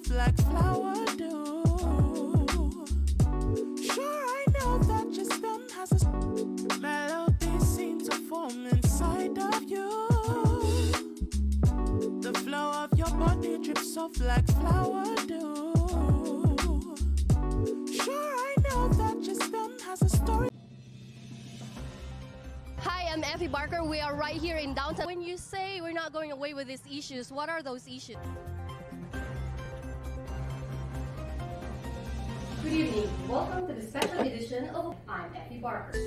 soft like flower dew. Sure, I know that your stem has a melody seem to form inside of you. The flow of your body drips soft like flower dew. Sure, I know that your stem has a story. Hi, I'm Effie Barker. We are right here in downtown. When you say we're not going away with these issues, what are those issues? Good evening. Welcome to the special edition of I'm Effie Barker.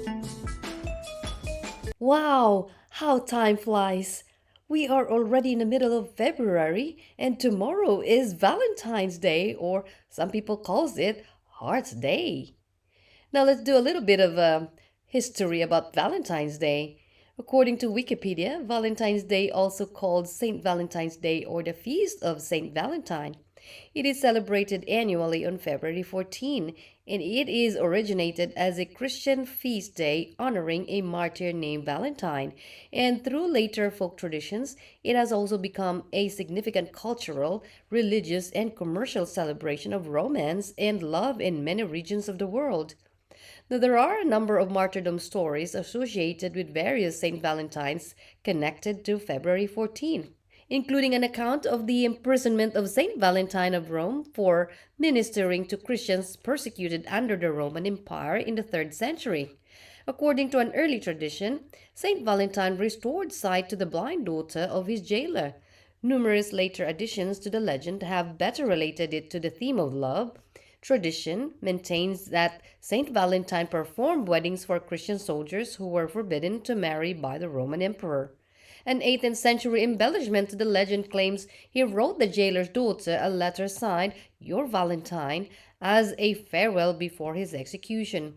Wow, how time flies! We are already in the middle of February, and tomorrow is Valentine's Day, or some people calls it Heart's Day. Now let's do a little bit of history about Valentine's Day. According to Wikipedia, Valentine's Day, also called Saint Valentine's Day or the Feast of Saint Valentine, it is celebrated annually on February 14, and it is originated as a Christian feast day honoring a martyr named Valentine. And through later folk traditions, it has also become a significant cultural, religious, and commercial celebration of romance and love in many regions of the world. Now, there are a number of martyrdom stories associated with various Saint Valentines connected to February 14, including an account of the imprisonment of Saint Valentine of Rome for ministering to Christians persecuted under the Roman Empire in the 3rd century. According to an early tradition, Saint Valentine restored sight to the blind daughter of his jailer. Numerous later additions to the legend have better related it to the theme of love. Tradition maintains that Saint Valentine performed weddings for Christian soldiers who were forbidden to marry by the Roman emperor. An 18th century embellishment to the legend claims he wrote the jailer's daughter a letter signed Your Valentine as a farewell before his execution.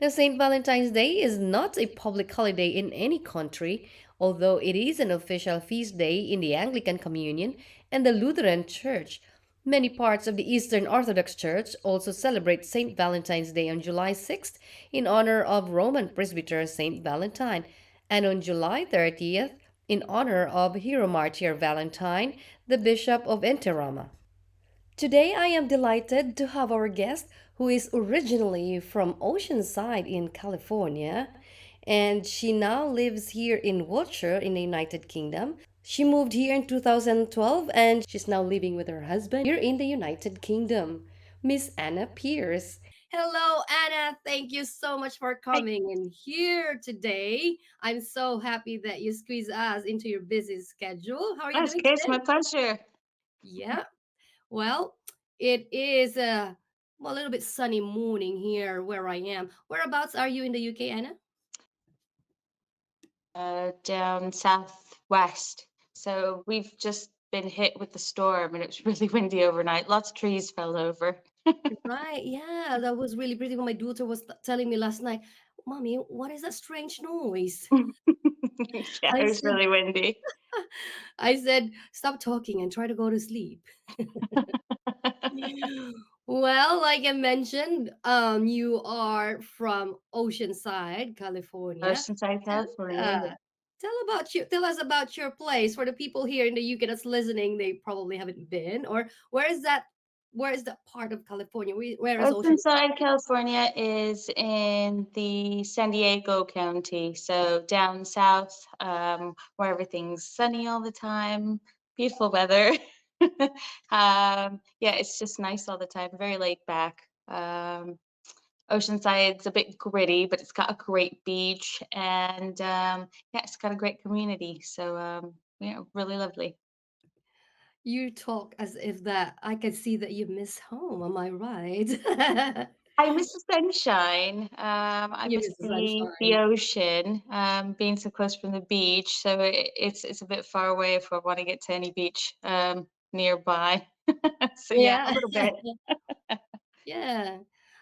Now, St. Valentine's Day is not a public holiday in any country, although it is an official feast day in the Anglican Communion and the Lutheran Church. Many parts of the Eastern Orthodox Church also celebrate St. Valentine's Day on July 6th in honor of Roman presbyter St. Valentine, and on July 30th in honor of Hero Martyr Valentine, the Bishop of Enterrama. Today, I am delighted to have our guest who is originally from Oceanside in California, and she now lives here in Wiltshire in the United Kingdom. She moved here in 2012 and she's now living with her husband here in the United Kingdom. Miss Anna Pierce. Hello, Anna. Thank you so much for Hi, coming in here today. I'm so happy that you squeeze us into your busy schedule. How are you that's doing okay. It's my today? pleasure. Yeah. Well, it is a little bit sunny morning here where I am. Whereabouts are you in the UK, Anna? Down southwest. So we've just been hit with the storm and it was really windy overnight. Lots of trees fell over. Right. Yeah, that was really pretty. When my daughter was telling me last night, "Mommy, what is that strange noise?" Yeah, I it was said, really windy. I said, "Stop talking and try to go to sleep." Well, like I mentioned, you are from Oceanside, California. Oceanside, Tell, California. uh, tell us about your place. For the people here in the UK that's listening, they probably haven't been. Or where is that part of California? Where is Oceanside? Oceanside, California is in the San Diego County. So down south, where everything's sunny all the time, beautiful weather. Yeah, it's just nice all the time, very laid back. Oceanside's a bit gritty, but it's got a great beach and yeah, it's got a great community. So yeah, really lovely. You talk as if that I can see that you miss home. Am I right? I miss the sunshine. I You miss miss the the sunshine. ocean, being so close from the beach. So it's a bit far away if I want to get to any beach nearby. So yeah, Yeah, a little bit, yeah.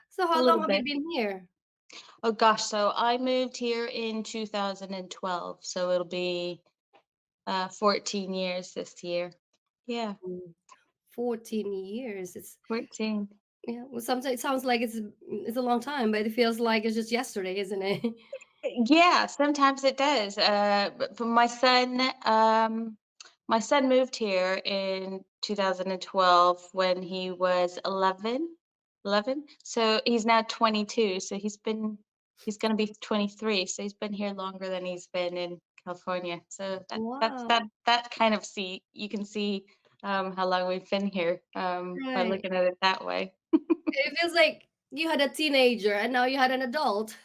So a how long little have you bit. been here? Oh gosh, so I moved here in 2012, so it'll be 14 years this year. Yeah, Mm, 14 years. It's 14. yeah. Well, sometimes it sounds like it's a long time, but it feels like it's just yesterday, isn't it? Yeah, sometimes it does. But for my son moved here in 2012 when he was 11. 11. So he's now 22. So he's going to be 23. So he's been here longer than he's been in California. So Wow. that kind of see you can see how long we've been here by Right. looking at it that way. It feels like you had a teenager and now you had an adult.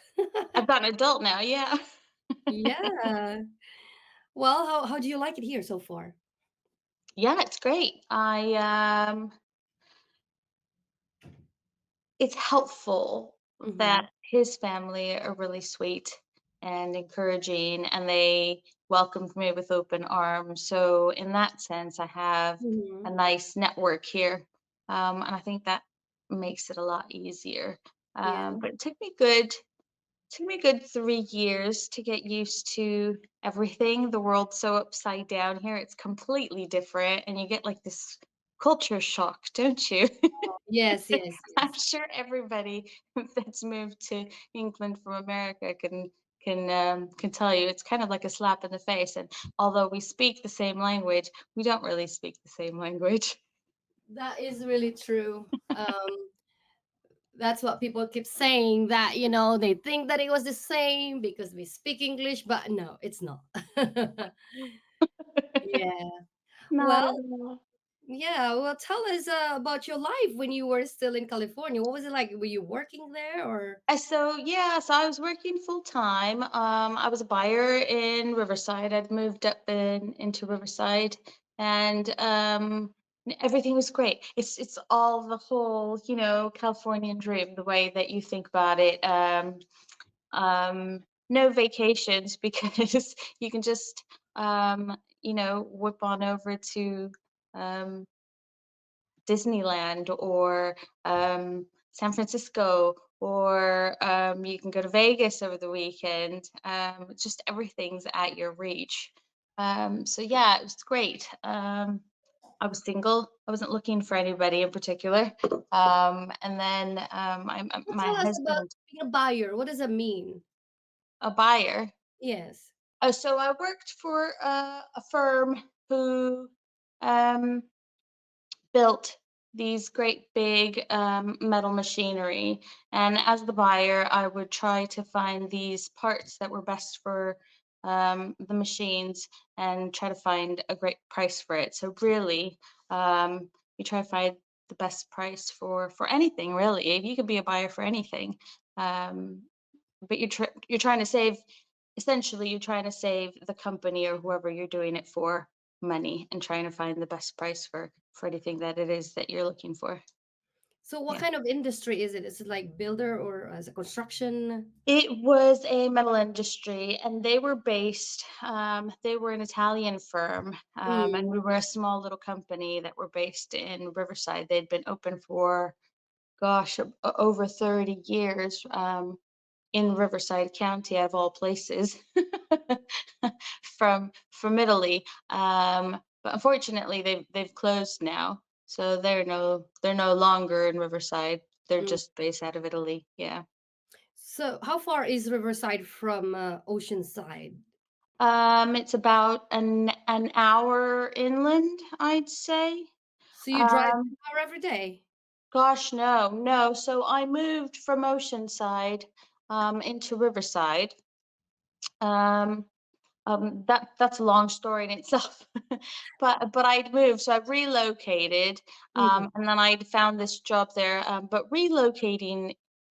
I've got an adult now. Yeah. Yeah. Well, how do you like it here so far? Yeah, it's great. It's helpful Mhm. that his family are really sweet and encouraging, and they welcomed me with open arms. So, in that sense, I have a Mhm. nice network here, and I think that makes it a lot easier. Yeah. But took me a good 3 years to get used to everything. The world's so upside down here; it's completely different, and you get like this culture shock, don't you? Yes, yes, I'm yes. sure everybody that's moved to England from America can tell you it's kind of like a slap in the face. And although we speak the same language, we don't really speak the same language. That is really true. That's what people keep saying that, you know, they think that it was the same because we speak English, but no, it's not. Yeah. Well, Not at all. yeah. Well, tell us about your life when you were still in California. What was it like? Were you working there or? So yeah, so I was working full time. I was a buyer in Riverside. I'd moved up into Riverside, and everything was great. It's all the whole, Californian dream, the way that you think about it. No vacations because you can just whip on over to um, Disneyland or San Francisco, or you can go to Vegas over the weekend. Just everything's at your reach. So yeah, it was great. I was single. I wasn't looking for anybody in particular. And then Well, my tell us about husband, being a buyer. What does that mean? a buyer. Yes. So I worked for a firm who um, built these great big metal machinery. And as the buyer, I would try to find these parts that were best for the machines and try to find a great price for it. So really, you try to find the best price for anything. Really, you could be a buyer for anything. Um, but you're trying to save, essentially you're trying to save the company or whoever you're doing it for money and trying to find the best price for anything that it is that you're looking for. So what Yeah. kind of industry is it? Is it like builder or as a construction? It was a metal industry, and they were an Italian firm, and Mm. we were a small little company that were based in Riverside. They'd been open for, gosh, over 30 years. In Riverside County, of all places, from Italy. But unfortunately, they've closed now, so they're no longer in Riverside. They're Mm. just based out of Italy. Yeah. So how far is Riverside from Oceanside? It's about an hour inland, I'd say. So you drive Um, an hour every day? Gosh, no, no. So I moved from Oceanside into Riverside. Um, that's a long story in itself. But I'd moved, so I relocated, Mhm. and then I'd found this job there. But relocating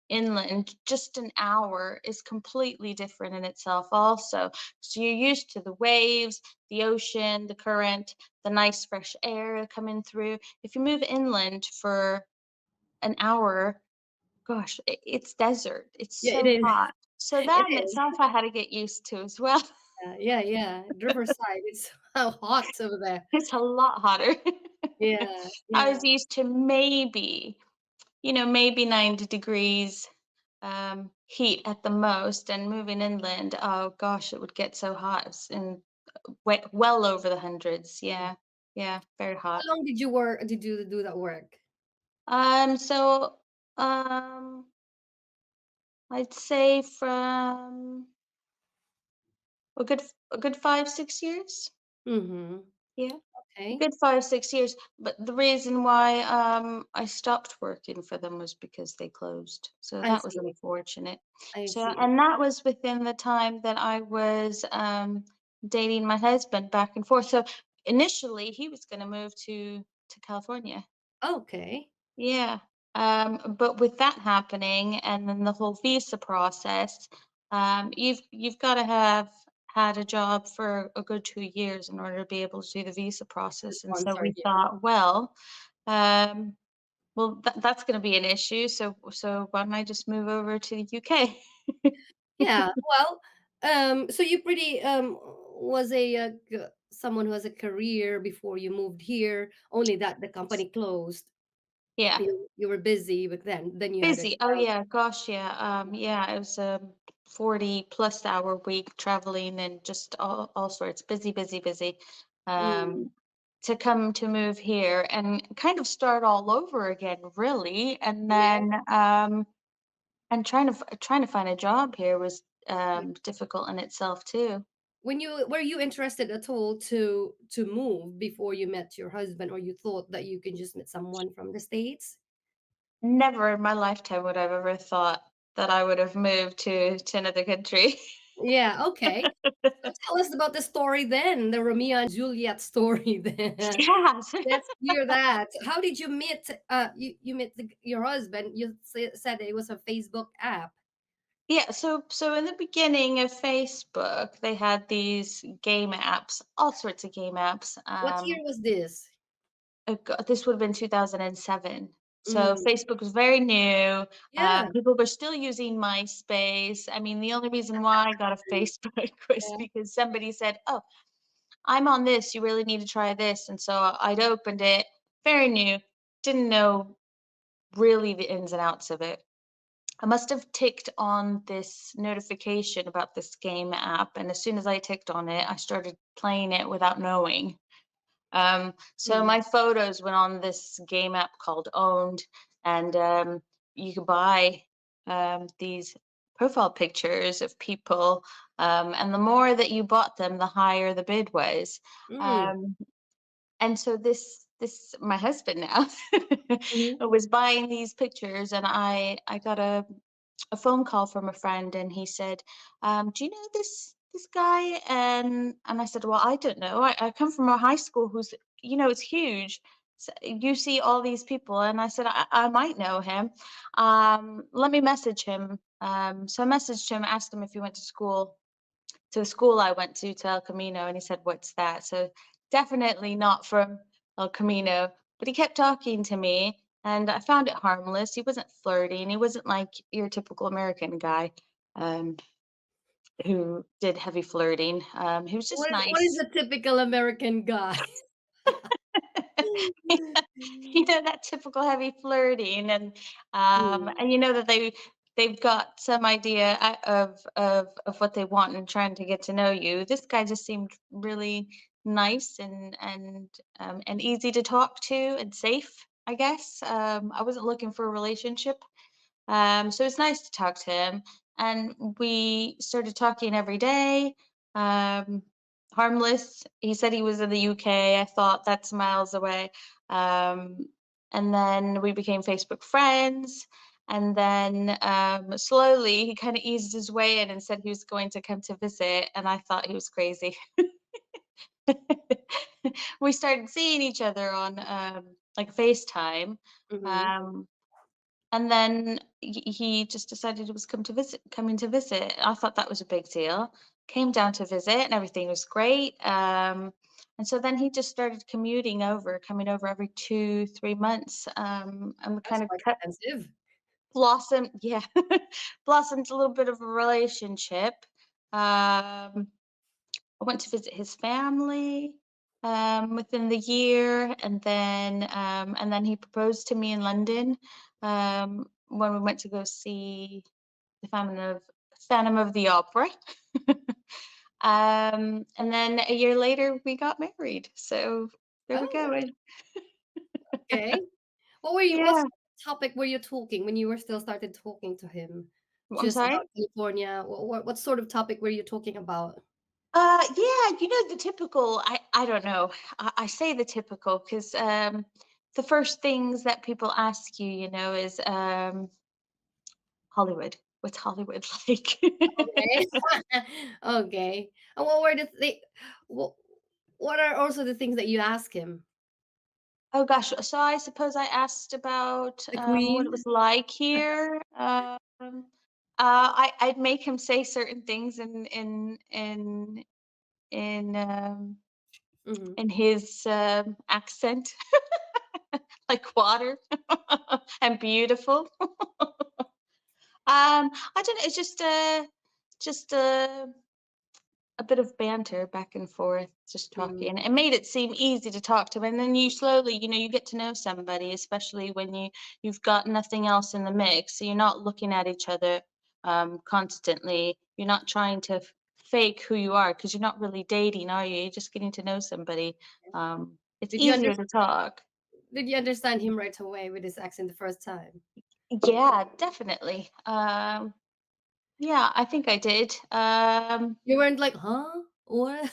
inland just an hour is completely different in itself also. So you're used to the waves, the ocean, the current, the nice fresh air coming through. If you move inland for an hour, gosh, it's desert. It's Yeah, it so is. hot. So It that in is. itself I had to get used to as well. Yeah, yeah. Riverside, it's so hot over there. It's a lot hotter. Yeah, I yeah. was used to maybe 90 degrees heat at the most, and moving inland, oh gosh, it would get so hot. It's in well over the hundreds. Yeah, yeah, very hot. How long did you work did you do that work? So um, I'd say from a good 5, 6 years. Mhm. Yeah. a Okay. good 5, 6 years. But the reason why I stopped working for them was because they closed. So I that was see. unfortunate. I So, see. and that was within the time that I was dating my husband back and forth. So initially he was going to move to California. Okay. Yeah. But with that happening and then the whole visa process, you've got to have had a job for a good 2 years in order to be able to do the visa To process. And so sponsor we you. thought, um, well, that's going to be an issue. So why don't I just move over to the UK? Yeah. Well, so you pretty was someone who has a career before you moved here. Only that the company closed. Yeah. You were busy, but then you had a Busy. Oh child. yeah, gosh, yeah. Yeah, it was a 40 plus hour week traveling and just all sorts. Busy, busy, busy. Mm, Um, to come to move here and kind of start all over again, really. And yeah. then and trying to find a job here was difficult in itself too. When you were you interested at all to move before you met your husband, or you thought that you can just meet someone from the States? Never in my lifetime would I've ever thought that I would have moved to another country. Yeah, okay. So tell us about the story then, the Romeo and Juliet story then. Yeah. Let's hear that. How did you meet, you met your husband? You said it was a Facebook app. Yeah, so in the beginning of Facebook, they had these game apps, all sorts of game apps. What year was this? This would have been 2007. So Mm, Facebook was very new. yeah, People were still using MySpace. I mean, the only reason why I got a Facebook was yeah. because somebody said, "Oh, I'm on this. You really need to try this." And so I'd opened it, very new, didn't know really the ins and outs of it. I must have ticked on this notification about this game app, and as soon as I ticked on it, I started playing it without knowing. So Mm, my photos went on this game app called Owned, and you could buy these profile pictures of people, and the more that you bought them, the higher the bid was. mm, Um, and so this my husband now mhm, was buying these pictures, and I got a phone call from a friend, and he said, "Do you know this guy?" And I said, "Well, I don't know. I come from a high school who's it's huge. You see all these people." And I said, I might know him. Let me message him." So I messaged him, asked him if he went to the school I went to El Camino, and he said, "What's that?" So definitely not from El Camino, but he kept talking to me, and I found it harmless. He wasn't flirting. He wasn't like your typical American guy um, who did heavy flirting. He was just what is nice. a typical American guy? That typical heavy flirting, Mm, and you know that they've got some idea of what they want and trying to get to know you. This guy just seemed really nice and easy to talk to and safe, I guess. I wasn't looking for a relationship, so it's nice to talk to him. And we started talking every day. Um, Harmless. He said he was in the UK. I thought that's miles away. Um, and then we became Facebook friends. And then slowly he kind of eased his way in and said he was going to come to visit. And I thought he was crazy. We started seeing each other on like FaceTime. mhm. Um, and then he just decided he was coming to visit. I thought that was a big deal. Came down to visit and everything was great. And so then he just started coming over every 2, 3 months. And we That's kind of quite cut expensive. blossomed, yeah, blossomed a little bit of a relationship. Um, I went to visit his family within the year, and then he proposed to me in London when we went to go see the Phantom of the Opera. And then a year later, we got married. So there we Oh, go. okay. What Yeah. sort of topic were you talking when you were still started talking to him? I'm Just sorry. about California? What sort of topic were you talking about? Yeah, the typical. I don't know. I say the typical because the first things that people ask you, is Hollywood. What's Hollywood like? Okay. Okay. And what were what, what are also the things that you ask him? Oh gosh, so I suppose I asked about The what it was Queen? like here. I'd make him say certain things in Hmm. in his accent, like water and beautiful. I don't know. It's just a bit of banter back and forth, just talking. It made it seem easy to talk to him, and then you slowly, you get to know somebody, especially when you've got nothing else in the mix. So you're not looking at each other constantly. You're not trying to fake who you are because you're not really dating, are you? You're just getting to know somebody. It's Did you easier to talk. did you understand him right away with his accent the first time? Yeah, definitely. Yeah, I think I did. You weren't like, huh? What?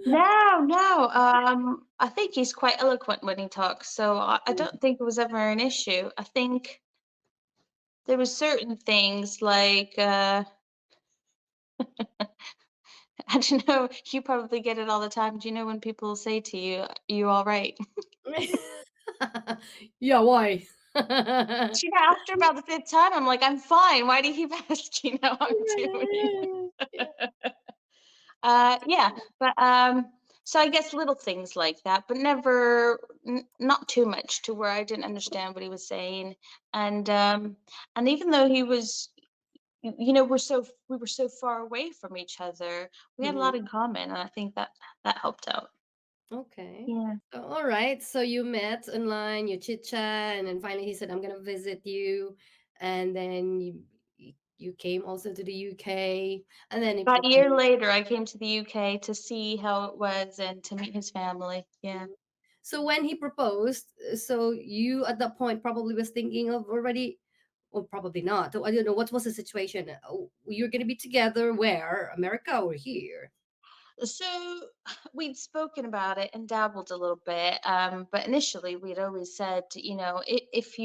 No, no. I think he's quite eloquent when he talks, so I don't think it was ever an issue. I think there was certain things like I don't know, you probably get it all the time. Do you know when people say to you, "You all right?" Yeah, why? After about the fifth time, I'm like, "I'm fine. Why do you keep asking how I'm doing?" Yeah, but so I guess little things like that, but never, not too much to where I didn't understand what he was saying. And even though he was, we were so far away from each other, we had a lot in Mhm. common, and I think that helped out. Okay. Yeah. All right. So you met online, you chit chat, and then finally he said, "I'm gonna visit you," and then you came also to the UK, and then he About a year proposed. later, I came to the UK to see how it was and to meet his family. Yeah. So when he proposed, so you at that point probably was thinking of already, or probably not. I don't know what was the situation. You're gonna be together where? America or here? So we'd spoken about it and dabbled a little bit, but initially we'd always said, if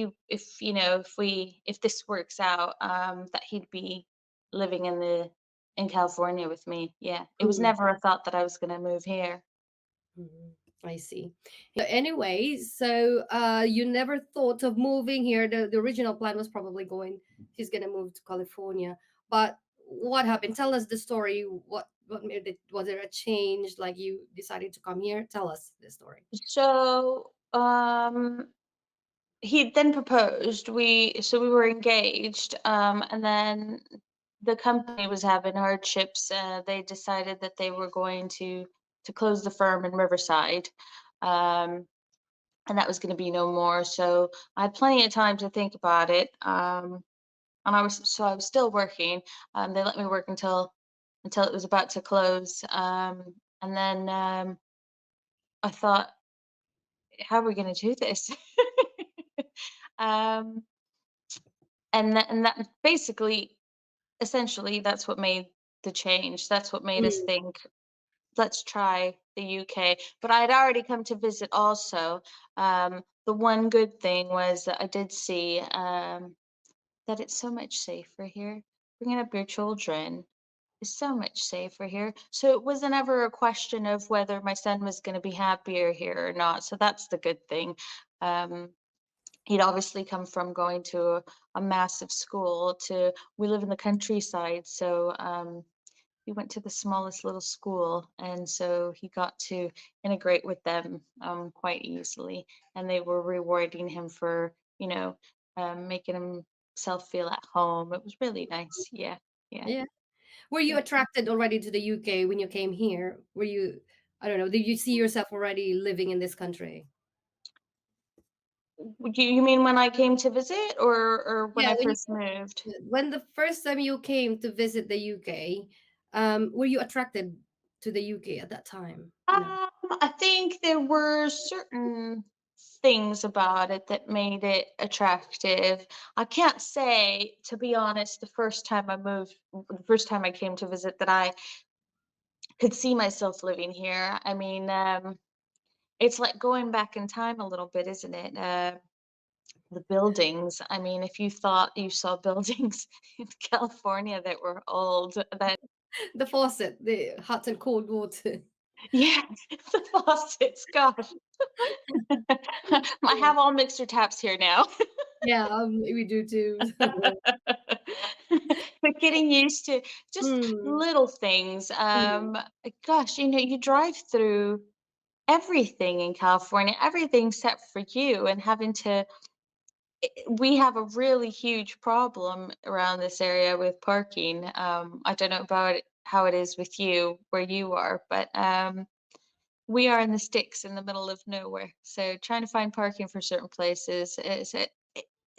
this works out, that he'd be living in California with me. Yeah, it was Mm, never a thought that I was going to move here. mhm. I see. So anyway, so you never thought of moving here. The original plan was probably he's gonna move to California. But what happened? Tell us the story. What made it, was there a change? Like you decided to come here? Tell us the story. So he then proposed. We were engaged, and then the company was having hardships. They decided that they were going to close the firm in Riverside, um, and that was going to be no more. So I had plenty of time to think about it, and I was still working. They let me work until it was about to close, and then I thought, how are we going to do this? um, and that basically, essentially, that's what made the change. That's what made us Mm, think, let's try the UK. But I had already come to visit also. The one good thing was that I did see that it's so much safer here. Bringing up your children is so much safer here. So it wasn't ever a question of whether my son was going to be happier here or not. So that's the good thing. Um, he'd obviously come from going to a massive school to, we live in the countryside, so he went to the smallest little school, and so he got to integrate with them quite easily, and they were rewarding him for, making himself feel at home. It was really nice. Yeah, yeah, yeah. Were you yeah. attracted already to the UK when you came here? Were you, I don't know, did you see yourself already living in this country? You mean when I came to visit, or when Yeah, I when you first moved? when the first time you came to visit the UK, were you attracted to the UK at that time? No. I think there were certain things about it that made it attractive. I can't say, to be honest, the first time I came to visit, that I could see myself living here. I mean, it's like going back in time a little bit, isn't it? The buildings. I mean, if you thought you saw buildings in California that were old, that The faucet, the hot and cold water. yeah, the faucets, gosh. I Yeah, have all mixer taps here now. yeah, we do too. But getting used to just Mm, little things. mm. Gosh, you drive through everything in California, everything except for you, and having to. We have a really huge problem around this area with parking. I don't know about how it is with you where you are, but we are in the sticks in the middle of nowhere. So trying to find parking for certain places is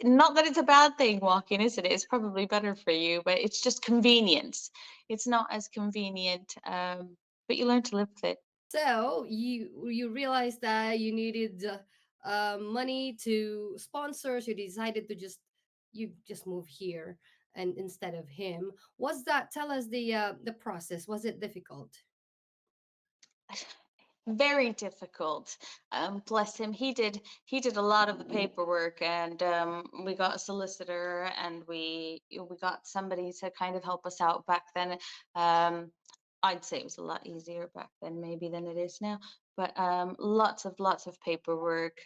not that it's a bad thing walking, is it? It's probably better for you, but it's just convenience. It's not as convenient, but you learn to live with it. So you realized that you needed money to sponsors. You decided to just move here, and instead of him, was that? Tell us the process. Was it difficult? Very difficult. Bless him. He did a lot of the paperwork, and we got a solicitor, and we got somebody to kind of help us out back then. Um, I'd say it was a lot easier back then, maybe than it is now. But lots of paperwork.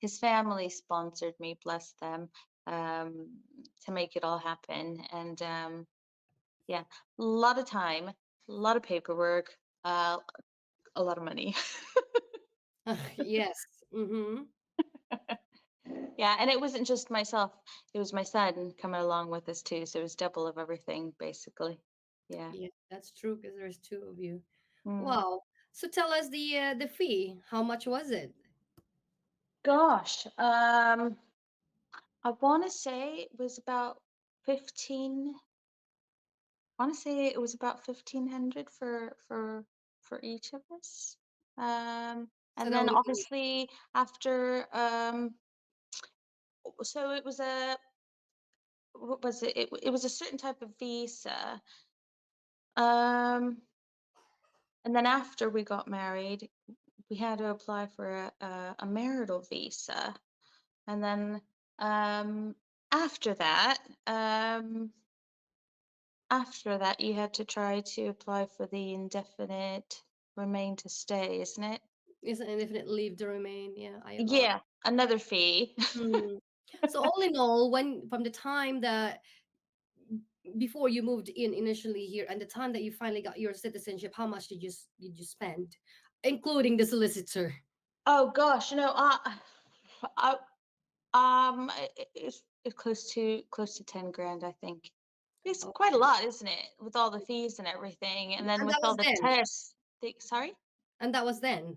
His family sponsored me, bless them, to make it all happen. And yeah, a lot of time, a lot of paperwork. A lot of money. Yes. Mm-hmm. Yeah, and it wasn't just myself, it was my son coming along with us too, so it was double of everything basically. Yeah. Yeah, that's true because there's two of you. Mm. Wow. So tell us the fee. How much was it? Gosh, I want to say it was about 15, I want to say it was about 1500 for each of us. So And that then we can. obviously after so it was a what was it? It was a certain type of visa. Um And then after we got married, we had to apply for a marital visa. And then um, after that, um, after that, you had to try to apply for the indefinite remain to stay, isn't it? Is an indefinite leave to remain. Yeah, ILR. Yeah, another fee. Mm. So all in all, when from the time that before you moved in initially here and the time that you finally got your citizenship, how much did you spend, including the solicitor? Oh gosh, no, I it's close to 10 grand, I think. It's quite a Okay, lot, isn't it? With all the fees and everything, and then and with that all was the then, tests. Sorry? and that was then.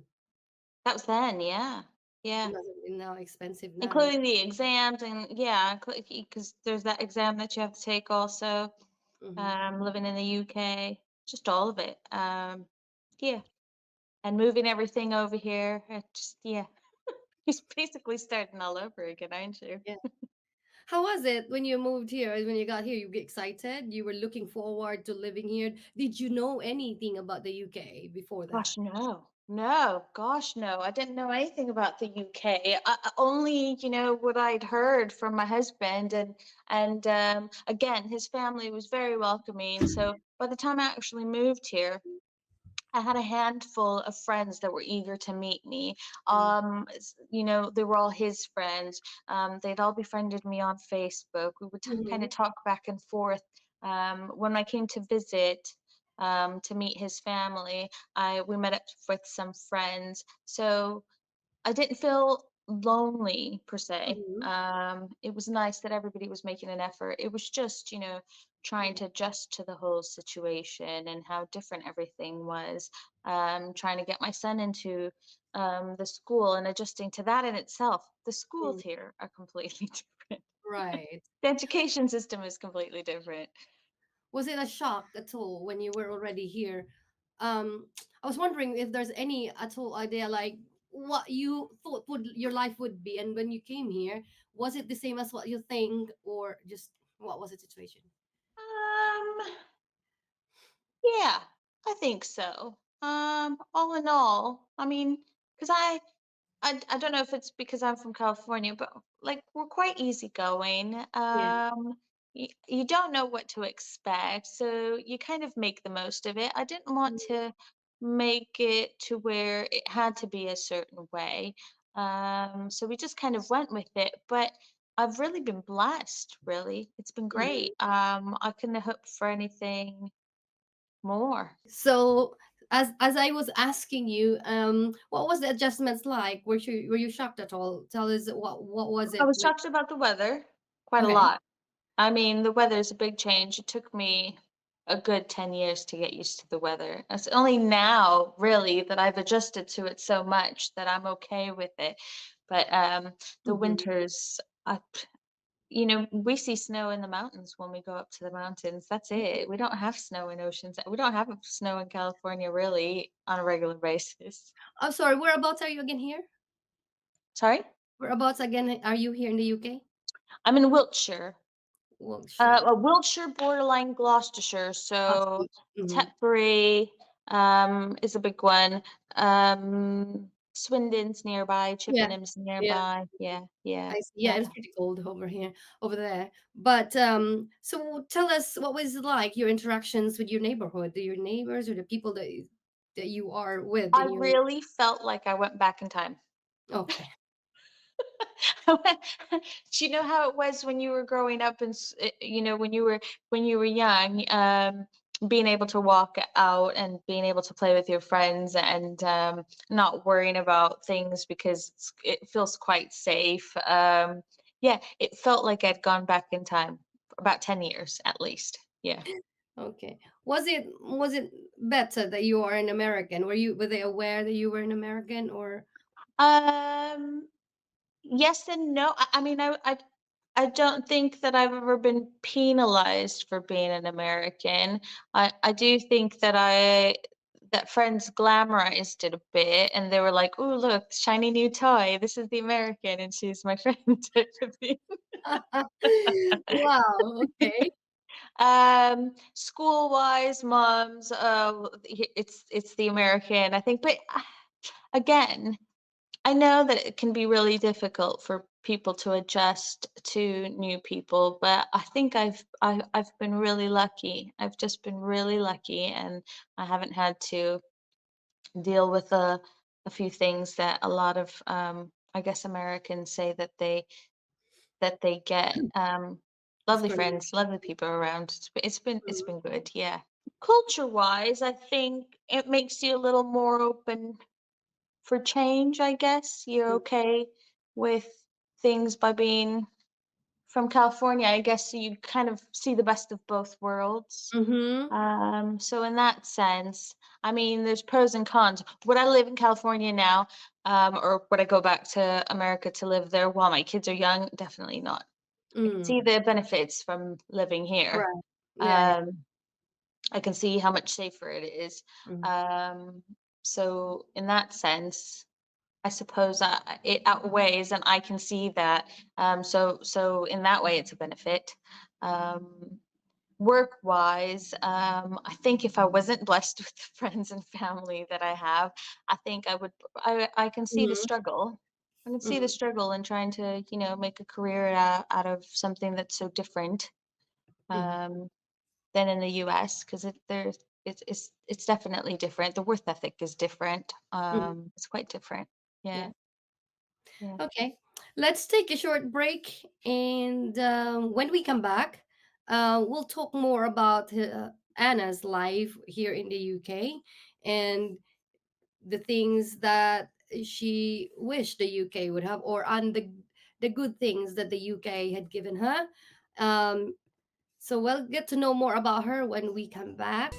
That was then, yeah. Yeah. Imagine now expensive now. Including the exams and yeah, because there's that exam that you have to take also, Hmm. living in the UK, just all of it. Yeah. And moving everything over here. It just yeah. He's basically starting all over again, aren't you? Yeah. How was it when you moved here? When you got here, you get excited. You were looking forward to living here. Did you know anything about the UK before that? Gosh, no. No, gosh, no. I didn't know anything about the UK. Only, what I'd heard from my husband, and again, his family was very welcoming. So by the time I actually moved here, I had a handful of friends that were eager to meet me. They were all his friends. They'd all befriended me on Facebook. We would kind Mm-hmm. of talk back and forth. When I came to visit to meet his family, I we met up with some friends. So I didn't feel lonely per se. Mm-hmm. It was nice that everybody was making an effort. It was just, trying to adjust to the whole situation and how different everything was. Trying to get my son into the school and adjusting to that in itself. The schools Mm. here are completely different. Right. The education system is completely different. Was it a shock at all when you were already here? Um, I was wondering if there's any at all idea like what you thought would your life would be, and when you came here, was it the same as what you think, or just what was the situation? Um, yeah, I think so. All in all, I mean, because I don't know if it's because I'm from California, but like we're quite easygoing. Yeah. You don't know what to expect, so you kind of make the most of it. I didn't want to make it to where it had to be a certain way. So we just kind of went with it. But I've really been blessed, really. It's been great. Mhm. I couldn't hope for anything more. So as I was asking you, what was the adjustments like? Were you shocked at all? Tell us what was I it was with? shocked about the weather quite a Okay. lot. I mean, the weather is a big change. It took me a good 10 years to get used to the weather. It's only now, really, that I've adjusted to it so much that I'm okay with it. But the Hmm. winters, we see snow in the mountains when we go up to the mountains. That's it. We don't have snow in oceans. We don't have snow in California, really, on a regular basis. I'm sorry. Whereabouts are you again here? Sorry? Whereabouts again are you here in the UK? I'm in Wiltshire. Wiltshire. Wiltshire, borderline Gloucestershire, I so see. Hmm. Tetbury is a big one. Swindon's nearby, Yeah. Chippenham's Yeah. nearby. Yeah, yeah. I see. Yeah, it's pretty cold over here, over there. But so tell us what was it like your interactions with your neighborhood, your neighbors, or the people that you are with I in your. really felt like I went back in time. Okay. Do you know how it was when you were growing up and when you were young, being able to walk out and being able to play with your friends and not worrying about things because it feels quite safe. Yeah, it felt like I'd gone back in time for about 10 years at least. Yeah. Okay. Was it better that you are an American? Were they aware that you were an American or? Um, Yes and no. I mean, I don't think that I've ever been penalized for being an American. I do think that friends glamorized it a bit, and they were like, "Ooh, look, shiny new toy. This is the American, and she's my friend," type of thing. Wow, okay. School-wise, moms, it's the American, I think, but again. I know that it can be really difficult for people to adjust to new people, but I think I've been really lucky. I've just been really lucky, and I haven't had to deal with a few things that a lot of I guess Americans say that they get. Lovely Discrimination. friends, lovely people around. It's been Mhm. good, yeah. Culture-wise, I think it makes you a little more open for change, I guess. You're okay with things by being from California. I guess you kind of see the best of both worlds. Mhm. So in that sense, I mean, there's pros and cons. Would I live in California now, or would I go back to America to live there while my kids are young? Definitely not. I can see Mm. the benefits from living here. Right. Yeah, yeah. Um, I can see how much safer it is. Mm. Um, so in that sense, I suppose it outweighs, and I can see that. So in that way, it's a benefit. Um, Work-wise, I think if I wasn't blessed with the friends and family that I have, I think I would. I can see the Mhm. struggle. I can see the Mhm. struggle in trying to, make a career out of something that's so different Mhm. um, than in the U.S. because it's definitely different. The worth ethic is different. Mhm. It's quite different. Yeah. Yeah. Yeah. Okay. Let's take a short break, and when we come back, we'll talk more about Anna's life here in the UK and the things that she wished the UK would have, or and the good things that the UK had given her. Um, so we'll get to know more about her when we come back.